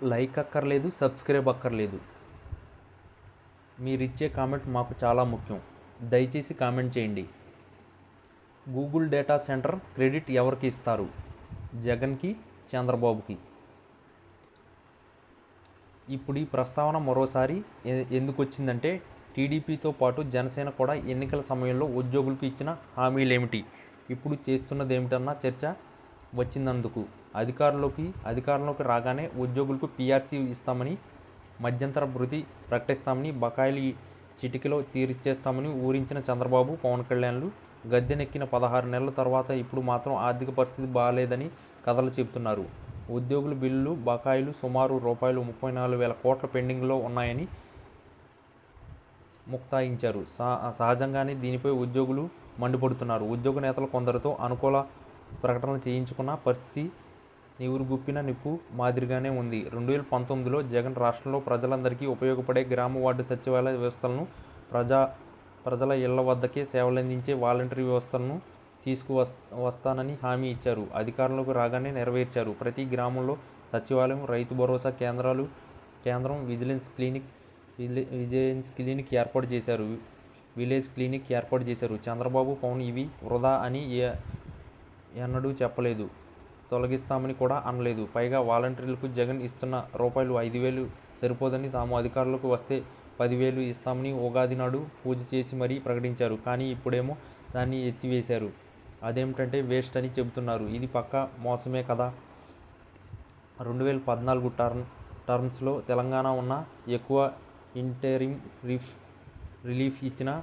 Like అక్కర్లేదు, subscribe అక్కర్లేదు. మీరిచ్చే కామెంట్ మాకు చాలా ముఖ్యం. దయచేసి కామెంట్ చేయండి. గూగుల్ డేటా సెంటర్ క్రెడిట్ ఎవరికి ఇస్తారు? జగన్కి, చంద్రబాబుకి. ఇప్పుడు ఈ ప్రస్తావన మరోసారి ఎందుకు వచ్చిందంటే, టీడీపీతో పాటు జనసేన కూడా ఎన్నికల సమయంలో ఉద్యోగులకు ఇచ్చిన హామీలేమిటి, ఇప్పుడు చేస్తున్నదేమిటన్న చర్చ వచ్చినందుకు. అధికారంలోకి రాగానే ఉద్యోగులకు పీఆర్సీ ఇస్తామని, మధ్యంతర భృతి ప్రకటిస్తామని, బకాయిలు చిటికెలో తీర్చేస్తామని ఊరించిన చంద్రబాబు, పవన్ కళ్యాణ్లు గద్దెనెక్కిన 16 నెలల తర్వాత ఇప్పుడు మాత్రం ఆర్థిక పరిస్థితి బాగాలేదని కథలు చెబుతున్నారు. ఉద్యోగుల బిల్లులు, బకాయిలు సుమారు రూ. 34,000 కోట్ల పెండింగ్లో ఉన్నాయని ముక్తాయించారు. సహజంగానే దీనిపై ఉద్యోగులు మండిపడుతున్నారు. ఉద్యోగ నేతలు కొందరితో అనుకూల ప్రకటనలు చేయించుకున్న పరిస్థితి నివురుగుప్పిన నిప్పు మాదిరిగానే ఉంది. 2019లో జగన్ రాష్ట్రంలో ప్రజలందరికీ ఉపయోగపడే గ్రామ వార్డు సచివాలయ వ్యవస్థలను, ప్రజల ఇళ్ల వద్దకే సేవలందించే వాలంటరీ వ్యవస్థలను తీసుకువస్తానని హామీ ఇచ్చారు. అధికారంలోకి రాగానే నెరవేర్చారు. ప్రతి గ్రామంలో సచివాలయం, రైతు భరోసా కేంద్రం, విలేజ్ క్లినిక్ ఏర్పాటు చేశారు. చంద్రబాబు, పవన్ ఇవి వృధా అని ఎన్నడూ చెప్పలేదు. తొలగిస్తామని కూడా అనలేదు. పైగా వాలంటీర్లకు జగన్ ఇస్తున్న రూ. 5,000 సరిపోదని, తాము అధికారంలోకి వస్తే 10,000 ఇస్తామని ఉగాది నాడు పూజ చేసి మరీ ప్రకటించారు. కానీ ఇప్పుడేమో దాన్ని ఎత్తివేశారు. అదేమిటంటే వేస్ట్ అని చెబుతున్నారు. ఇది పక్కా మోసమే కదా. 2014 టర్మ్స్లో తెలంగాణ ఉన్న ఎక్కువ ఇంటరిమ్ రిలీఫ్ ఇచ్చినా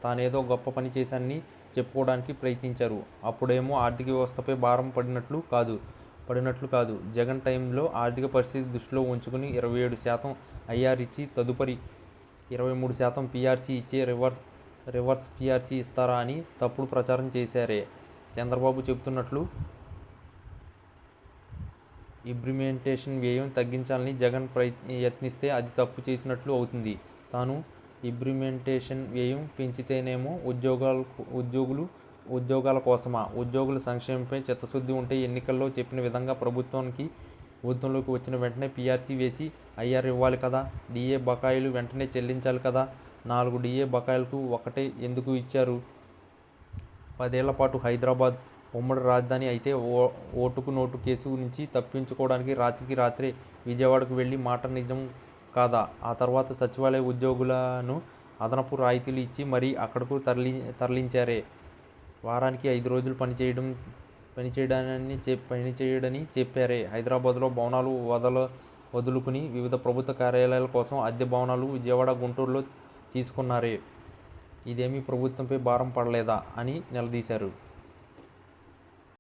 తానేదో గొప్ప పని చేశానని చెప్పుకోవడానికి ప్రయత్నించారు. అప్పుడేమో ఆర్థిక వ్యవస్థపై భారం పడినట్లు కాదు. జగన్ టైంలో ఆర్థిక పరిస్థితి దృష్టిలో ఉంచుకుని 27% ఐఆర్ ఇచ్చి తదుపరి 23% పీఆర్సీ ఇచ్చే రివర్స్ పీఆర్సీ ఇస్తారా అని తప్పుడు ప్రచారం చేశారే. చంద్రబాబు చెబుతున్నట్లు ఇంప్లిమెంటేషన్ వ్యయం తగ్గించాలని జగన్ యత్నిస్తే అది తప్పు చేసినట్లు అవుతుంది. తాను ఇంప్లిమెంటేషన్ వ్యయం పెంచితేనేమో ఉద్యోగాల కోసమా? ఉద్యోగుల సంక్షేమంపై చిత్తశుద్ధి ఉంటే ఎన్నికల్లో చెప్పిన విధంగా ప్రభుత్వంలోకి వచ్చిన వెంటనే పీఆర్సీ వేసి ఐఆర్ ఇవ్వాలి కదా. డీఏ బకాయిలు వెంటనే చెల్లించాలి కదా. 4 డీఏ బకాయిలకు ఒకటే ఎందుకు ఇచ్చారు? 10 ఏళ్ల పాటు హైదరాబాద్ ఉమ్మడి రాజధాని అయితే ఓటుకు నోటు కేసు నుంచి తప్పించుకోవడానికి రాత్రికి రాత్రే విజయవాడకు వెళ్ళి మాట నిజం కాదా? ఆ తర్వాత సచివాలయ ఉద్యోగులను అదనపు రాయితీలు ఇచ్చి మరీ అక్కడకు తరలించారే. వారానికి 5 రోజులు పనిచేయడని చెప్పారే. హైదరాబాద్లో భవనాలు వదులుకుని వివిధ ప్రభుత్వ కార్యాలయాల కోసం అద్దె భవనాలు విజయవాడ, గుంటూరులో తీసుకున్నారే. ఇదేమీ ప్రభుత్వంపై భారం పడలేదా అని నిలదీశారు.